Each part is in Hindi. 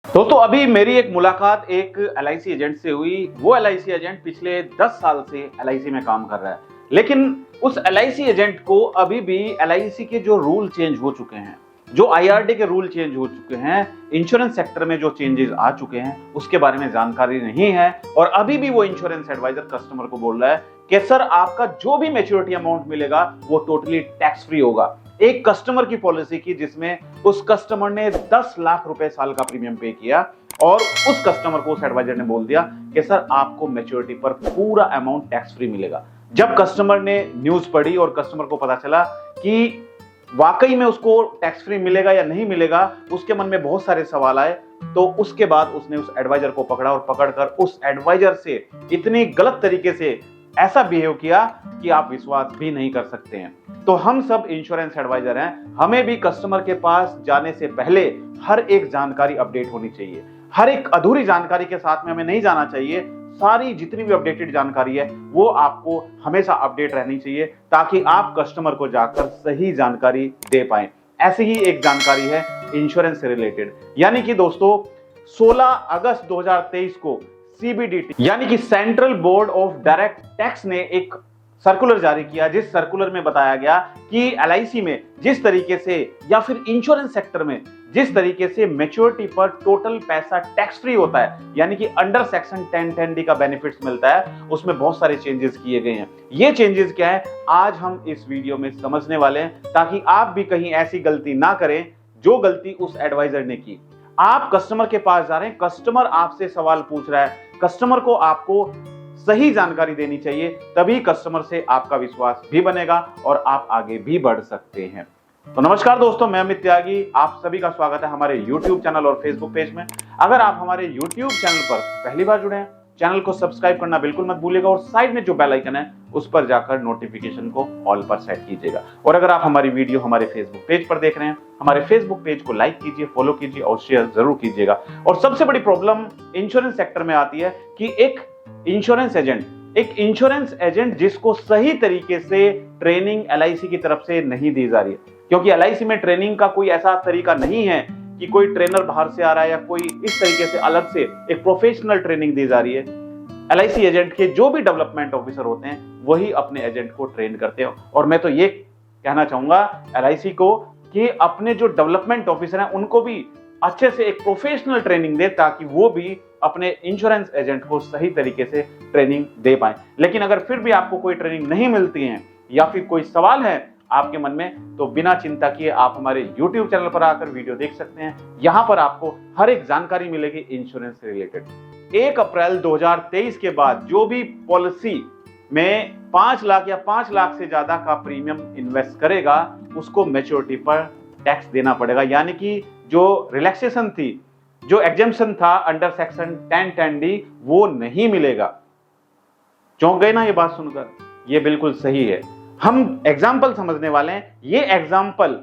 दोस्तों अभी मेरी एक मुलाकात एक एलआईसी एजेंट से हुई। वो एलआईसी एजेंट पिछले 10 साल से एलआईसी में काम कर रहा है, लेकिन उस एलआईसी एजेंट को अभी भी एलआईसी के जो रूल चेंज हो चुके हैं, जो आईआरडी के रूल चेंज हो चुके हैं, इंश्योरेंस सेक्टर में जो चेंजेस आ चुके हैं उसके बारे में जानकारी नहीं है। और अभी भी वो इंश्योरेंस एडवाइजर कस्टमर को बोल रहा है कि सर आपका जो भी मैच्योरिटी अमाउंट मिलेगा वो टोटली टैक्स फ्री होगा। एक कस्टमर की पॉलिसी की जिसमें उस कस्टमर ने 10 लाख रुपए साल का प्रीमियम पे किया और उस कस्टमर को उस एडवाइजर ने बोल दिया कि सर आपको मैच्योरिटी पर पूरा अमाउंट टैक्स फ्री मिलेगा। जब कस्टमर ने न्यूज पढ़ी और कस्टमर को पता चला कि वाकई में उसको टैक्स फ्री मिलेगा या नहीं मिलेगा, उसके मन में बहुत सारे सवाल आए। तो उसके बाद उसने उस एडवाइजर को पकड़ा और पकड़कर उस एडवाइजर से इतनी गलत तरीके से ऐसा बिहेव किया कि आप विश्वास भी नहीं कर सकते हैं। तो हम सब इंश्योरेंस एडवाइजर हैं, हमें भी कस्टमर के पास जाने से पहले हर एक जानकारी अपडेट होनी चाहिए। हर एक अधूरी जानकारी के साथ में हमें नहीं जाना चाहिए। सारी जितनी भी अपडेटेड जानकारी है वो आपको हमेशा अपडेट रहनी चाहिए ताकि आप कस्टमर को जाकर सही जानकारी दे पाएं। ऐसी ही एक जानकारी है इंश्योरेंस से रिलेटेड, यानी कि दोस्तों 16 अगस्त 2023 को सीबीडीटी यानी कि central board of direct tax ने एक सर्कुलर जारी किया, जिस सर्कुलर में बताया गया कि एलआईसी में जिस तरीके से या फिर इंश्योरेंस सेक्टर में जिस तरीके से मैच्योरिटी पर टोटल पैसा टैक्स फ्री होता है, यानी कि अंडर सेक्शन 1010D का बेनिफिट्स मिलता है, उसमें बहुत सारे चेंजेस किए गए हैं। ये चेंजेस क्या है आज हम इस वीडियो में समझने वाले हैं, ताकि आप भी कहीं ऐसी गलती ना करें जो गलती उस एडवाइजर ने की। आप कस्टमर के पास जा रहे हैं, कस्टमर आपसे सवाल पूछ रहा है, कस्टमर को आपको सही जानकारी देनी चाहिए, तभी कस्टमर से आपका विश्वास भी बनेगा और आप आगे भी बढ़ सकते हैं। तो नमस्कार दोस्तों, मैं अमित त्यागी, आप सभी का स्वागत है हमारे YouTube चैनल और Facebook पेज में। अगर आप हमारे YouTube चैनल पर पहली बार जुड़े हैं, चैनल को सब्सक्राइब करना बिल्कुल मत भूलिएगा और साइड में जो बेल आइकन है उस पर जाकर नोटिफिकेशन को ऑल पर सेट कीजिएगा। और अगर आप हमारी वीडियो हमारे फेसबुक पेज पर देख रहे हैं, हमारे फेसबुक पेज को लाइक कीजिए, फॉलो कीजिए और शेयर जरूर कीजिएगा। और सबसे बड़ी प्रॉब्लम इंश्योरेंस सेक्टर में आती है कि एक इंश्योरेंस एजेंट जिसको सही तरीके से ट्रेनिंग एलआईसी की तरफ से नहीं दी जा रही है, क्योंकि एलआईसी में ट्रेनिंग का कोई ऐसा तरीका नहीं है कि कोई ट्रेनर बाहर से आ रहा है या कोई इस तरीके से अलग से एक प्रोफेशनल ट्रेनिंग दी जा रही है। एलआईसी एजेंट के जो भी डेवलपमेंट ऑफिसर होते हैं वही अपने एजेंट को ट्रेन करते हैं। और मैं तो ये कहना चाहूंगा एलआईसी को कि अपने जो डेवलपमेंट ऑफिसर हैं उनको भी अच्छे से एक प्रोफेशनल ट्रेनिंग दे, ताकि वो भी अपने इंश्योरेंस एजेंट को सही तरीके से ट्रेनिंग दे पाए। लेकिन अगर फिर भी आपको कोई ट्रेनिंग नहीं मिलती है या फिर कोई सवाल है आपके मन में, तो बिना चिंता किए आप हमारे YouTube चैनल पर आकर वीडियो देख सकते हैं। यहां पर आपको हर एक जानकारी मिलेगी इंश्योरेंस से रिलेटेड। 1 अप्रैल 2023 के बाद जो भी पॉलिसी में 5 लाख या 5 लाख से ज्यादा का प्रीमियम इन्वेस्ट करेगा उसको मैच्योरिटी पर टैक्स देना पड़ेगा, यानी कि जो रिलैक्सेशन थी, जो एग्जेम्पशन था अंडर सेक्शन 1010D वो नहीं मिलेगा। चौंक गए ना ये बात सुनकर? ये बिल्कुल सही है। हम एग्जाम्पल समझने वाले हैं। ये एग्जाम्पल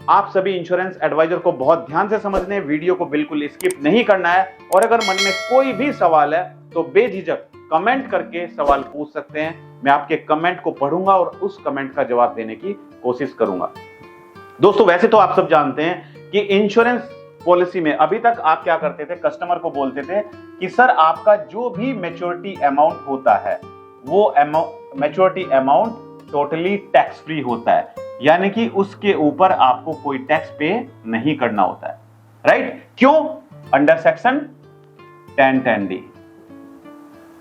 आप सभी इंश्योरेंस एडवाइजर को बहुत ध्यान से समझने, वीडियो को बिल्कुल स्किप नहीं करना है। और अगर मन में कोई भी सवाल है तो बेझिझक कमेंट करके सवाल पूछ सकते हैं। मैं आपके कमेंट को पढ़ूंगा और उस कमेंट का जवाब देने की कोशिश करूंगा। दोस्तों वैसे तो आप सब जानते हैं कि इंश्योरेंस पॉलिसी में अभी तक आप क्या करते थे, कस्टमर को बोलते थे कि सर आपका जो भी मैच्योरिटी अमाउंट होता है वो maturity amount totally tax free होता है, यानी कि उसके ऊपर आपको कोई टैक्स पे नहीं करना होता है। राइट? क्यों? Under section 1010D।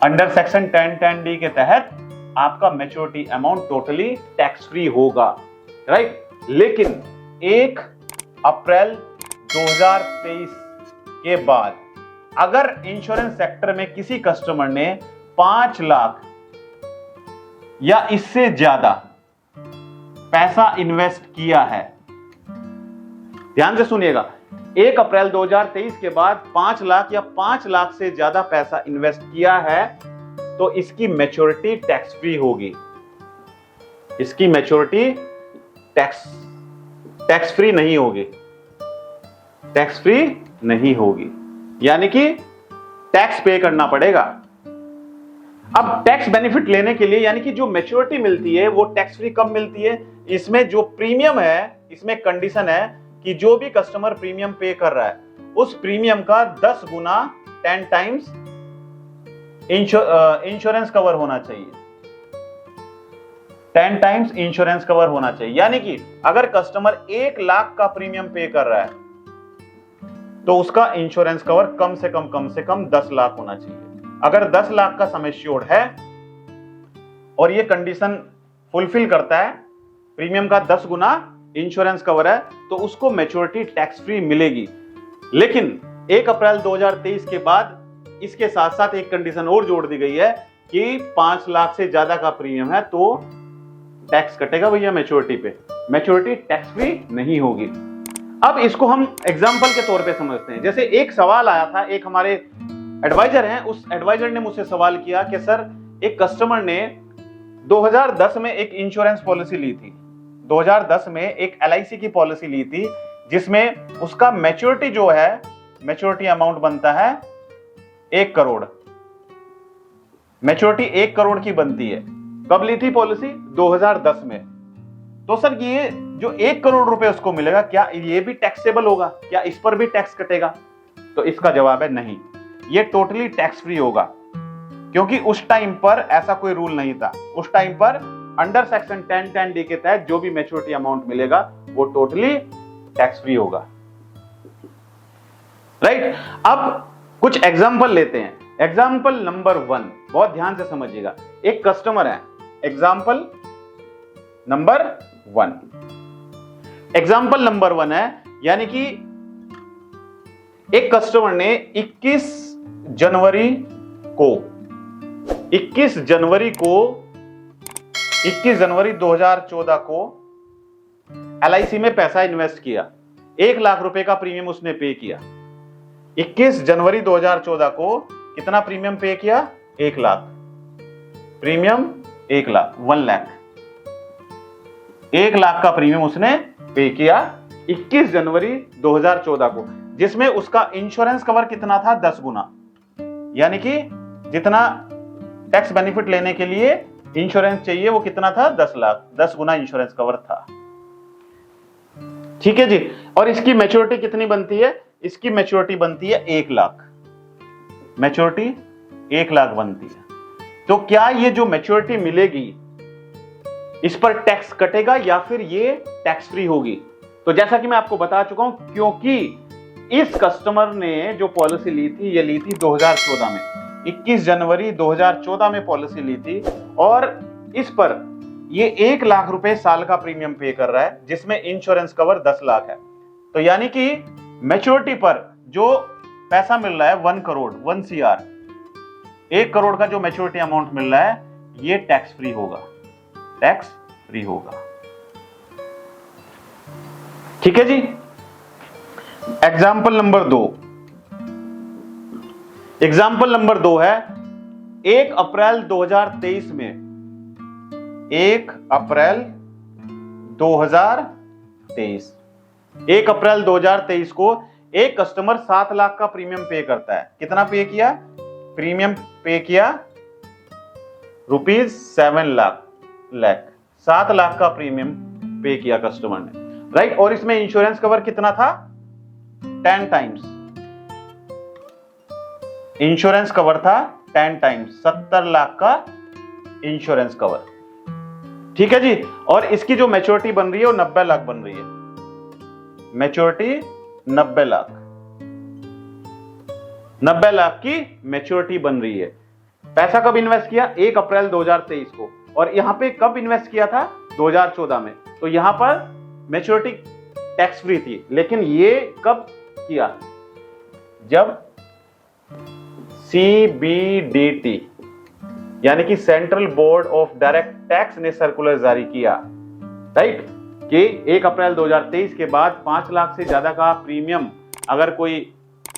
Under section 1010D के तहत आपका maturity amount totally tax free होगा। राइट? लेकिन 1 अप्रैल 2023 के बाद अगर इंश्योरेंस सेक्टर में किसी कस्टमर ने 5 लाख या इससे ज्यादा पैसा इन्वेस्ट किया है, ध्यान से सुनिएगा, 1 अप्रैल 2023 के बाद 5 लाख या 5 लाख से ज्यादा पैसा इन्वेस्ट किया है तो इसकी मैच्योरिटी टैक्स फ्री होगी। इसकी मैच्योरिटी टैक्स फ्री नहीं होगी, टैक्स फ्री नहीं होगी, यानी कि टैक्स पे करना पड़ेगा। अब टैक्स बेनिफिट लेने के लिए, यानी कि जो मैच्योरिटी मिलती है वो टैक्स फ्री कब मिलती है? इसमें जो प्रीमियम है, इसमें कंडीशन है कि जो भी कस्टमर प्रीमियम पे कर रहा है उस प्रीमियम का 10 गुना 10 टाइम्स इंश्योरेंस कवर होना चाहिए। 10 टाइम्स इंश्योरेंस कवर होना चाहिए, यानी कि अगर कस्टमर 1 लाख का प्रीमियम पे कर रहा है तो उसका इंश्योरेंस कवर कम से कम 10 लाख होना चाहिए। अगर 10 लाख का सम एश्योर्ड है और ये कंडीशन फुलफिल करता है, प्रीमियम का 10 गुना इंश्योरेंस कवर है, तो उसको मैच्योरिटी टैक्स फ्री मिलेगी। लेकिन 1 अप्रैल 2023 के बाद इसके साथ साथ एक कंडीशन और जोड़ दी गई है कि 5 लाख से ज्यादा का प्रीमियम है तो टैक्स कटेगा भैया मैच्योरिटी पे, मैच्योरिटी टैक्स फ्री नहीं होगी। अब इसको हम एग्जांपल के तौर पे समझते हैं। जैसे एक सवाल आया था, एक हमारे एडवाइजर हैं, उस एडवाइजर ने मुझसे सवाल किया कि सर एक कस्टमर ने 2010 में एक इंश्योरेंस पॉलिसी ली थी, 2010 में एक LIC की पॉलिसी ली थी जिसमें उसका मैच्योरिटी जो है, मैच्योरिटी अमाउंट बनता है 1 करोड़, मैच्योरिटी 1 करोड़ की बनती है। कब ली थी पॉलिसी? 2010 में। तो सर ये जो 1 करोड़ रुपए उसको मिलेगा, क्या ये भी टैक्सेबल होगा? क्या इस पर भी टैक्स कटेगा? तो इसका जवाब है नहीं, ये टोटली टैक्स फ्री होगा, क्योंकि उस टाइम पर ऐसा कोई रूल नहीं था। उस टाइम पर अंडर सेक्शन 1010D के तहत जो भी मैच्योरिटी अमाउंट मिलेगा वो टोटली टैक्स फ्री होगा। राइट? अब कुछ एग्जांपल लेते हैं। एग्जांपल नंबर 1 बहुत ध्यान से समझिएगा। एक कस्टमर है, एग्जांपल नंबर 1, एग्जांपल नंबर 1 है, यानी कि एक कस्टमर ने 21 जनवरी 2014 को LIC में पैसा इन्वेस्ट किया, 1 लाख रुपए का प्रीमियम उसने पे किया। 21 जनवरी 2014 को कितना प्रीमियम पे किया? 1 लाख। प्रीमियम 1 लाख, 1 लाख, 1 लाख का प्रीमियम उसने पे किया 21 जनवरी 2014 को, जिसमें उसका इंश्योरेंस कवर कितना था? 10 गुना, यानी कि जितना टैक्स बेनिफिट लेने के लिए इंश्योरेंस चाहिए वो कितना था? 10 लाख, 10 गुना इंश्योरेंस कवर था। ठीक है जी। और इसकी मैच्योरिटी कितनी बनती है? इसकी मैच्योरिटी बनती है 1 लाख, मैच्योरिटी 1 लाख बनती है। तो क्या ये जो मैच्योरिटी मिलेगी इस पर टैक्स कटेगा या फिर ये टैक्स फ्री होगी? तो जैसा कि मैं आपको बता चुका हूं, क्योंकि इस कस्टमर ने जो पॉलिसी ली थी, ये ली थी 2014 में, 21 जनवरी 2014 में पॉलिसी ली थी, और इस पर ये 1 लाख रुपए साल का प्रीमियम पे कर रहा है, जिसमें इंश्योरेंस कवर 10 लाख है। तो यानी कि मैच्योरिटी पर जो पैसा मिल रहा है 1 करोड़, 1 CR, 1 करोड़ का जो मैच्योरिटी अमाउंट मिल रहा है, ये टैक्स फ्री होगा, टैक्स फ्री होगा। ठीक है जी। एग्जाम्पल नंबर 2, एग्जाम्पल नंबर 2 है 1 अप्रैल 2023 में, 1 अप्रैल 2023, 1 अप्रैल 2023 को एक कस्टमर 7 लाख का प्रीमियम पे करता है। कितना पे किया? प्रीमियम पे किया ₹7 लाख, 7 लाख का प्रीमियम पे किया कस्टमर ने, राइट? और इसमें इंश्योरेंस कवर कितना था? 10 टाइम्स इंश्योरेंस कवर था, 10 टाइम्स, 70 लाख का इंश्योरेंस कवर। ठीक है जी। और इसकी जो मैच्योरिटी बन रही है वो 90 लाख बन रही है, मैच्योरिटी 90 लाख, 90 लाख की मैच्योरिटी बन रही है। पैसा कब इन्वेस्ट किया? 1 अप्रैल 2023 को, और यहां पे कब इन्वेस्ट किया था? 2014 में। तो यहां पर मैच्योरिटी टैक्स फ्री थी, लेकिन ये कब किया? जब CBDT यानी कि central board of direct tax ने सर्कुलर जारी किया, राइट, कि 1 अप्रैल 2023 के बाद 5 लाख से ज्यादा का प्रीमियम अगर कोई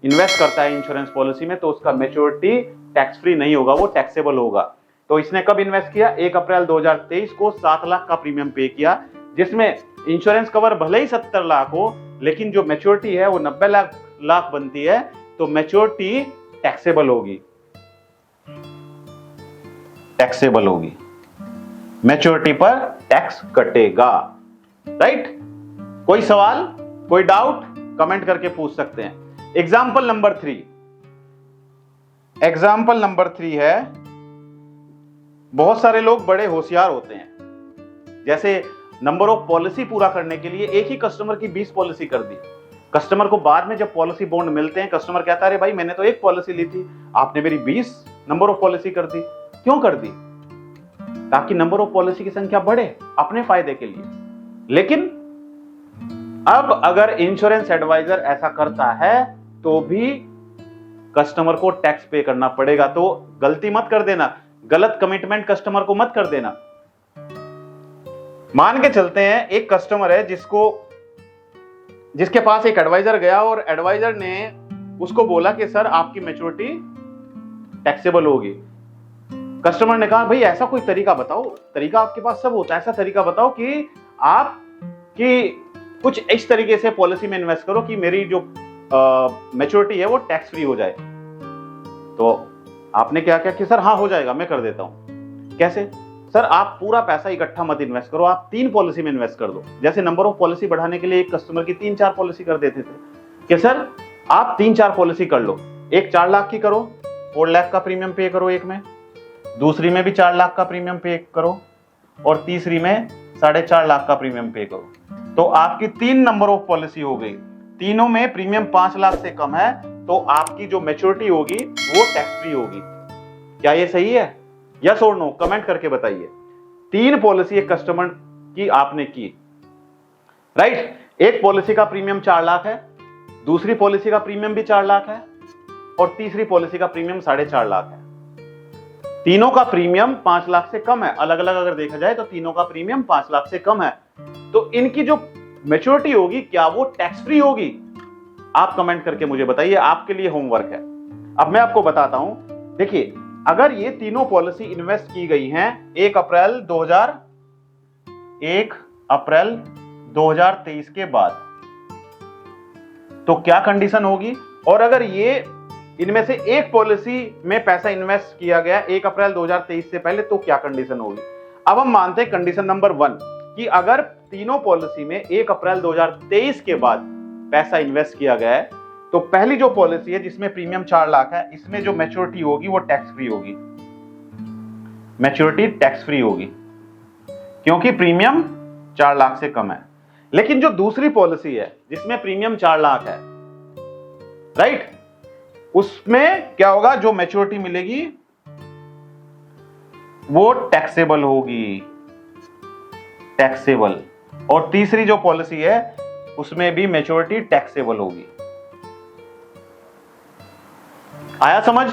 इन्वेस्ट करता है इंश्योरेंस पॉलिसी में तो उसका मैच्योरिटी टैक्स फ्री नहीं होगा, वो टैक्सेबल होगा। तो इसने कब इन्वेस्ट किया? 1 अप्रैल 2023 को 7 लाख का प्रीमियम पे किया, जिसमें इंश्योरेंस कवर भले ही 70 लाख हो, लेकिन जो मैच्योरिटी है वो 90 लाख बनती है, तो मैच्योरिटी टैक्सेबल होगी, टैक्सेबल होगी, मैच्योरिटी पर टैक्स कटेगा, राइट? कोई सवाल, कोई डाउट कमेंट करके पूछ सकते हैं। एग्जाम्पल नंबर 3 है, बहुत सारे लोग बड़े होशियार होते हैं, जैसे नंबर ऑफ पॉलिसी पूरा करने के लिए एक ही कस्टमर की 20 पॉलिसी कर दी। कस्टमर को बाद में जब पॉलिसी बॉन्ड मिलते हैं, कस्टमर कहता है अरे भाई मैंने तो एक पॉलिसी ली थी, आपने मेरी 20 नंबर ऑफ पॉलिसी कर दी। क्यों कर दी? ताकि नंबर ऑफ पॉलिसी की संख्या बढ़े अपने फायदे के लिए। लेकिन अब अगर इंश्योरेंस एडवाइजर ऐसा करता है तो भी कस्टमर को टैक्स पे करना पड़ेगा। तो गलती मत कर देना, गलत कमिटमेंट कस्टमर को मत कर देना। मान के चलते हैं एक कस्टमर है जिसके पास एक एडवाइजर गया और एडवाइजर ने उसको बोला कि सर आपकी मैच्योरिटी टैक्सेबल होगी। कस्टमर ने कहा भाई ऐसा कोई तरीका बताओ, तरीका आपके पास सब होता है, ऐसा तरीका बताओ कि आप कि कुछ इस तरीके से पॉलिसी में इन्वेस्ट करो कि मेरी जो मैच्योरिटी है वो टैक्स फ्री हो जाए। तो आपने क्या किया कि सर हाँ हो जाएगा, मैं कर देता हूं। कैसे? सर आप पूरा पैसा इकट्ठा मत इन्वेस्ट करो, आप 3 पॉलिसी में इन्वेस्ट कर दो। जैसे नंबर ऑफ पॉलिसी बढ़ाने के लिए एक कस्टमर की 3-4 पॉलिसी कर देते थे कि सर आप 3-4 पॉलिसी कर लो, एक 4 लाख की करो, 4 लाख का प्रीमियम पे करो एक में, दूसरी में भी 4 लाख का प्रीमियम पे करो और तीसरी में 4.5 लाख का प्रीमियम पे करो। तो आपकी 3 नंबर ऑफ पॉलिसी हो गई, तीनों में प्रीमियम 5 लाख से कम है, तो आपकी जो मैच्योरिटी होगी वो टैक्स फ्री होगी। क्या ये सही है? यस और नो कमेंट करके बताइए। 3 पॉलिसी एक कस्टमर की आपने की, राइट? एक पॉलिसी का प्रीमियम 4 लाख है, दूसरी पॉलिसी का प्रीमियम भी 4 लाख है और तीसरी पॉलिसी का प्रीमियम 4.5 लाख है। तीनों का प्रीमियम 5 लाख से कम है, अलग अलग अगर देखा जाए तो तीनों का प्रीमियम 5 लाख से कम है। तो इनकी जो मैच्योरिटी होगी क्या वो टैक्स फ्री होगी? आप कमेंट करके मुझे बताइए, आपके लिए होमवर्क है। अब मैं आपको बताता हूं, देखिए अगर ये तीनों पॉलिसी इन्वेस्ट की गई हैं 1 अप्रैल 2023 के बाद, तो क्या कंडीशन होगी? और अगर ये इनमें से एक पॉलिसी में पैसा इन्वेस्ट किया गया 1 अप्रैल 2023 से पहले, तो क्या कंडीशन होगी? अब हम मानते हैं कंडीशन नंबर 1 कि अगर तीनों पॉलिसी में 1 अप्रैल 2023 के बाद पैसा इन्वेस्ट किया गया है, तो पहली जो पॉलिसी है जिसमें प्रीमियम 4 लाख है, इसमें जो मैच्योरिटी होगी वो टैक्स फ्री होगी, मैच्योरिटी टैक्स फ्री होगी क्योंकि प्रीमियम 4 लाख से कम है। लेकिन जो दूसरी पॉलिसी है जिसमें प्रीमियम 4 लाख है, राइट, उसमें क्या होगा? जो मैच्योरिटी मिलेगी वो टैक्सेबल होगी, टैक्सेबल। और तीसरी जो पॉलिसी है उसमें भी मैच्योरिटी टैक्सेबल होगी। आया समझ?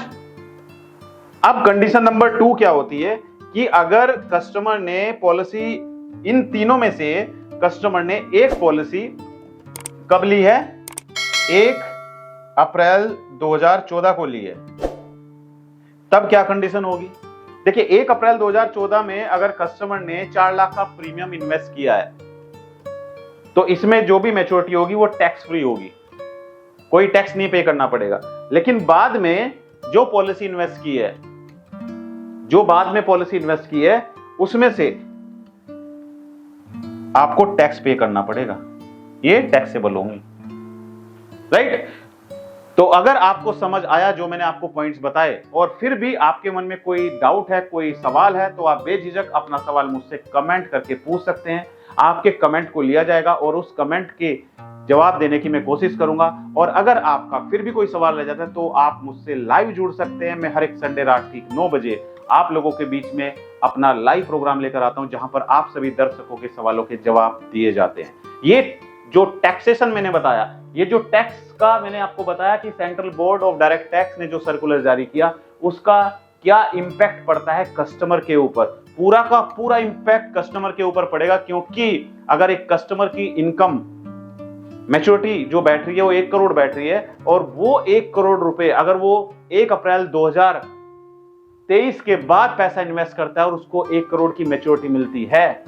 अब कंडीशन नंबर 2 क्या होती है कि अगर कस्टमर ने पॉलिसी, इन तीनों में से कस्टमर ने एक पॉलिसी कब ली है? 1 अप्रैल 2014 को ली है, तब क्या कंडीशन होगी? देखिए 1 अप्रैल 2014 में अगर कस्टमर ने 4 लाख का प्रीमियम इन्वेस्ट किया है, तो इसमें जो भी मैच्योरिटी होगी वो टैक्स फ्री होगी, कोई टैक्स नहीं पे करना पड़ेगा। लेकिन बाद में जो पॉलिसी इन्वेस्ट की है, जो बाद में पॉलिसी इन्वेस्ट की है, उसमें से आपको टैक्स पे करना पड़ेगा, ये टैक्सेबल होंगी, राइट? तो अगर आपको समझ आया जो मैंने आपको पॉइंट्स बताए, और फिर भी आपके मन में कोई डाउट है, कोई सवाल है, तो आप बेझिझक अपना सवाल मुझसे कमेंट करके पूछ सकते हैं। आपके कमेंट को लिया जाएगा और उस कमेंट के जवाब देने की मैं कोशिश करूंगा। और अगर आपका फिर भी कोई सवाल रह जाता है तो आप मुझसे लाइव जुड़ सकते हैं। मैं हर एक संडे रात ठीक 9 बजे आप लोगों के बीच में अपना लाइव प्रोग्राम लेकर आता हूं, जहां पर आप सभी दर्शकों के सवालों के जवाब दिए जाते हैं। ये जो टैक्सेशन मैंने बताया, ये जो टैक्स का मैंने आपको बताया कि central board of direct tax ने जो सर्कुलर जारी किया, उसका क्या इंपैक्ट पड़ता है कस्टमर के ऊपर, पूरा का पूरा इंपैक्ट कस्टमर के ऊपर पड़ेगा। क्योंकि अगर एक कस्टमर की इनकम मैच्योरिटी जो बैठ रही है वो 1 करोड़ बैठ रही है, और वो 1 करोड़ रुपए अगर वो 1 अप्रैल 2023 के बाद पैसा इन्वेस्ट करता है और उसको 1 करोड़ की मैच्योरिटी मिलती है,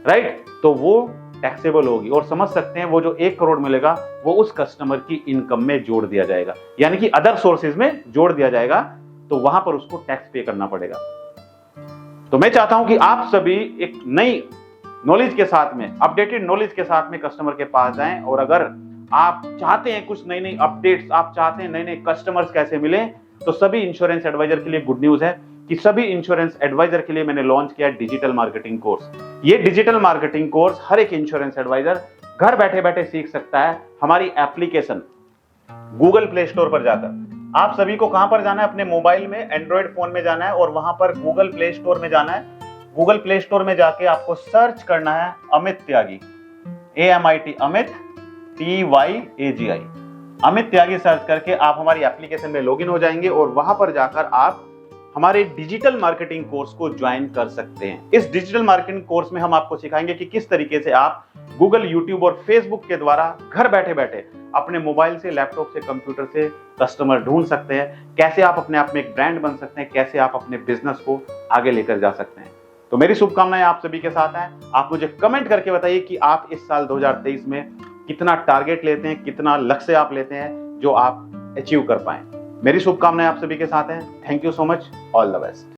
राइट, तो वो टैक्सेबल होगी। और समझ सकते हैं वो जो 1 करोड़ मिलेगा वो उस कस्टमर की इनकम में जोड़ दिया जाएगा, यानी कि अदर सोर्सेज में जोड़ दिया जाएगा, तो वहां पर उसको टैक्स पे करना पड़ेगा। तो मैं चाहता हूं कि आप सभी एक नई नॉलेज के साथ में, अपडेटेड नॉलेज के साथ में कस्टमर के पास जाएं, और अगर आप चाहते हैं कुछ नई नई अपडेट्स, आप चाहते हैं नए नए कस्टमर्स कैसे मिले, तो सभी इंश्योरेंस एडवाइजर के लिए गुड न्यूज है कि सभी इंश्योरेंस एडवाइजर के लिए मैंने लॉन्च किया डिजिटल मार्केटिंग कोर्स। ये डिजिटल मार्केटिंग कोर्स हर एक इंश्योरेंस एडवाइजर घर बैठे बैठे सीख सकता है। हमारी एप्लीकेशन गूगल प्ले स्टोर पर जाकर, आप सभी को कहां पर जाना है, अपने मोबाइल में एंड्रॉइड फोन में जाना है और वहां पर गूगल प्ले स्टोर में जाना है। गूगल प्ले स्टोर में जाके आपको सर्च करना है अमित त्यागी, AMIT, अमित TYAGI, अमित त्यागी सर्च करके आप हमारी एप्लीकेशन में लॉगिन हो जाएंगे और वहां पर जाकर आप हमारे डिजिटल मार्केटिंग कोर्स को ज्वाइन कर सकते हैं। इस डिजिटल मार्केटिंग कोर्स में हम आपको सिखाएंगे कि किस तरीके से आप गूगल, यूट्यूब और फेसबुक के द्वारा घर बैठे बैठे अपने मोबाइल से, लैपटॉप से, कंप्यूटर से कस्टमर ढूंढ सकते हैं, कैसे आप अपने आप में एक ब्रांड बन सकते हैं, कैसे आप अपने बिजनेस को आगे लेकर जा सकते हैं। तो मेरी शुभकामनाएं आप सभी के साथ हैं। आप मुझे कमेंट करके बताइए कि आप इस साल 2023 में कितना टारगेट लेते हैं, कितना लक्ष्य आप लेते हैं जो आप अचीव कर पाए। मेरी शुभकामनाएं आप सभी के साथ हैं। Thank you so much, all the best.